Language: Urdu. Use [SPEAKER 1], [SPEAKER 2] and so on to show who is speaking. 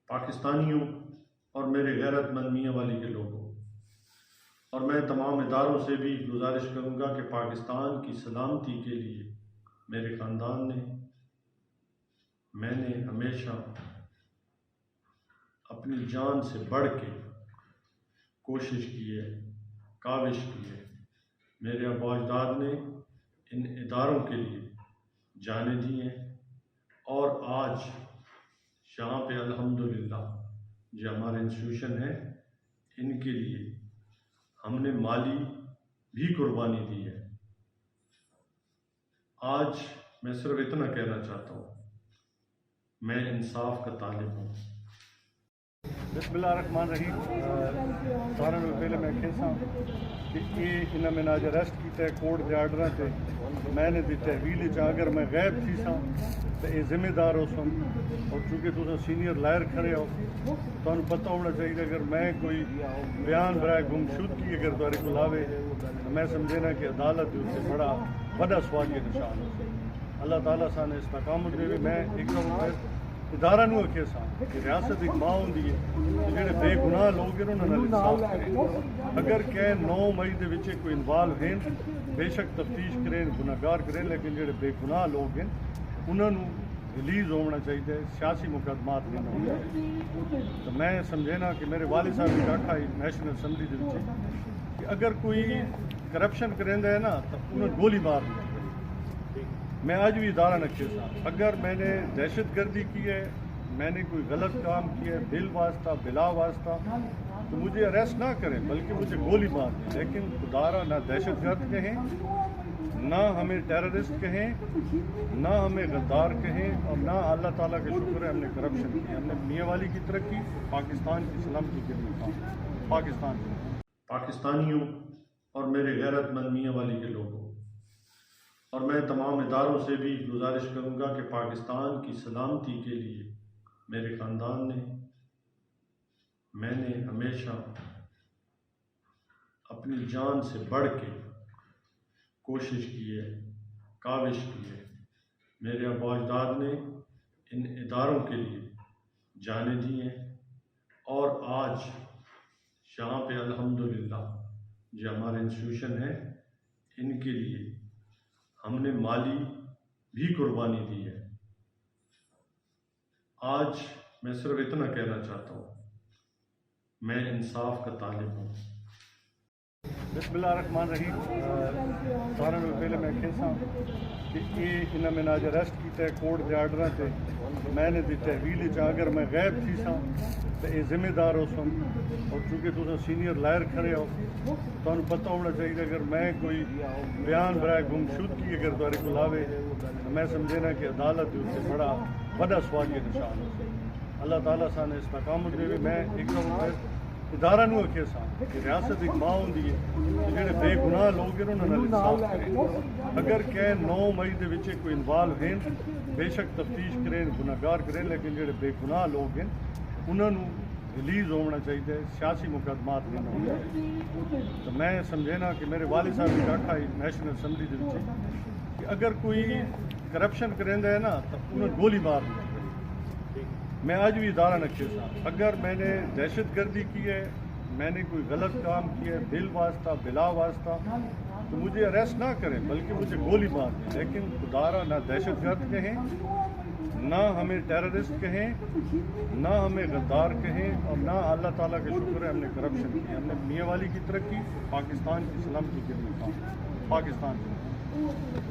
[SPEAKER 1] پاکستانیوں اور میرے غیرت مند میاں والی کے لوگوں، اور میں تمام اداروں سے بھی گزارش کروں گا کہ پاکستان کی سلامتی کے لیے میرے خاندان میں نے ہمیشہ اپنی جان سے بڑھ کے کوشش کی ہے، کاوش کی ہے۔ میرے آباء و اجداد نے ان اداروں کے لیے جانیں دی ہیں، اور آج یہاں پہ الحمدللہ جو ہمارے انسٹیٹیوشن ہے، ان کے لیے ہم نے مالی بھی قربانی دی ہے۔ آج میں صرف اتنا کہنا چاہتا ہوں، میں انصاف کا طالب ہوں۔
[SPEAKER 2] بسم اللہ الرحمن الرحیم۔ سارے پہلے میں کہساں کہ یہ انہوں نے آج اریسٹ کیتا ہے کورٹ کے آرڈر سے، میں نے دی تحویل اگر میں غائب تھی سا تو یہ ذمہ دار ہو سن، اور چونکہ تم سینئر لائر کھڑے ہو تو پتہ ہونا چاہیے اگر میں کوئی بیان برائے گمشدگی اگر تاری کو لاوے تو میں سمجھنا کہ عدالت سے بڑا بڑا سوال کے نشان ہو۔ اللہ تعالیٰ سان استقامت دے۔ میں ایک ادارہ نو اکھے سا کہ ریاست ایک ماں ہوں جڑے بے گناہ لوگ ہیں انہوں نے انصاف کریں۔ اگر کہ 9 مئی دے وچ کوئی انوالو ہیں بے شک تفتیش کریں، گناہگار کریں، لیکن جڑے بے گناہ لوگ ہیں انہوں نے ریلیز ہونا چاہیے، سیاسی مقدمات نہیں ہونا چاہیے۔ تو میں سمجھنا کہ میرے والد صاحب نے آکھا نیشنل اسمبلی دے وچ کہ اگر کوئی کرپشن کریندا ہے نا تو انہوں گولی مار دی۔ میں آج بھی ادارہ نکھے سا، اگر میں نے دہشت گردی کی ہے، میں نے کوئی غلط کام کیا ہے بل واسطہ بلا واسطہ، تو مجھے اریسٹ نہ کریں بلکہ مجھے گولی مار دیں، لیکن ادارہ نہ دہشت گرد کہیں، نہ ہمیں ٹیررسٹ کہیں، نہ ہمیں غدار کہیں، اور نہ اللہ تعالیٰ کا شکر ہے ہم نے کرپشن کی، ہم نے میاں والی کی ترقی، پاکستان کی سلامتی کے لیے کام پاکستان کی۔
[SPEAKER 1] پاکستانیوں اور میرے غیرت مند میاں والی کے لوگوں، اور میں تمام اداروں سے بھی گزارش کروں گا کہ پاکستان کی سلامتی کے لیے میرے خاندان میں نے ہمیشہ اپنی جان سے بڑھ کے کوشش کی ہے، کاوش کی ہے۔ میرے آباء و اجداد نے ان اداروں کے لیے جانیں دی ہیں، اور آج یہاں پہ الحمدللہ جو ہمارے انسٹیٹیوشن ہے، ان کے لیے ہم نے مالی بھی قربانی دی ہے۔ آج میں صرف اتنا کہنا چاہتا ہوں، میں انصاف کا طالب ہوں۔
[SPEAKER 2] بسم اللہ الرحمن الرحیم۔ سارے پہلے میں کہساں کہ یہ انہوں نے آج اریسٹ کیتا ہے کورٹ کے آرڈر سے، میں نے دی تحویل اگر میں غائب تھی سا تو یہ ذمہ دار ہو سن، اور چونکہ تم سینئر لائر کھڑے ہو تو پتہ ہونا چاہیے اگر میں کوئی بیان برائے گمشدگی اگر تاری کو لاوے تو میں سمجھنا کہ عدالت سے بڑا بڑا سوال کے نشان ہو۔ اللہ تعالیٰ سان استقامت دے۔ میں ایک ادارہ نو اکھے سا کہ ریاست ایک ماں ہوں جڑے بے گناہ لوگ ہیں انہوں نے انصاف کریں۔ اگر کہ 9 مئی دے وچ کوئی انوالو ہیں بے شک تفتیش کریں، گناہگار کریں، لیکن جڑے بے گناہ لوگ ہیں انہوں نے ریلیز ہونا چاہیے، سیاسی مقدمات نہیں ہونا چاہیے۔ تو میں سمجھنا کہ میرے والد صاحب نے آکھا نیشنل اسمبلی دے وچ کہ اگر کوئی کرپشن کریندا ہے نا تو انہوں گولی مار دی۔ میں آج بھی ادارہ نکھے سا، اگر میں نے دہشت گردی کی ہے، میں نے کوئی غلط کام کیا ہے بل واسطہ بلا واسطہ، تو مجھے اریسٹ نہ کریں بلکہ مجھے گولی مار دیں، لیکن ادارہ نہ دہشت گرد کہیں، نہ ہمیں ٹیررسٹ کہیں، نہ ہمیں غدار کہیں، اور نہ اللہ تعالیٰ کا شکر ہے ہم نے کرپشن کی، ہم نے میاں والی کی ترقی، پاکستان کی سلامتی کے لیے کام پاکستان کی۔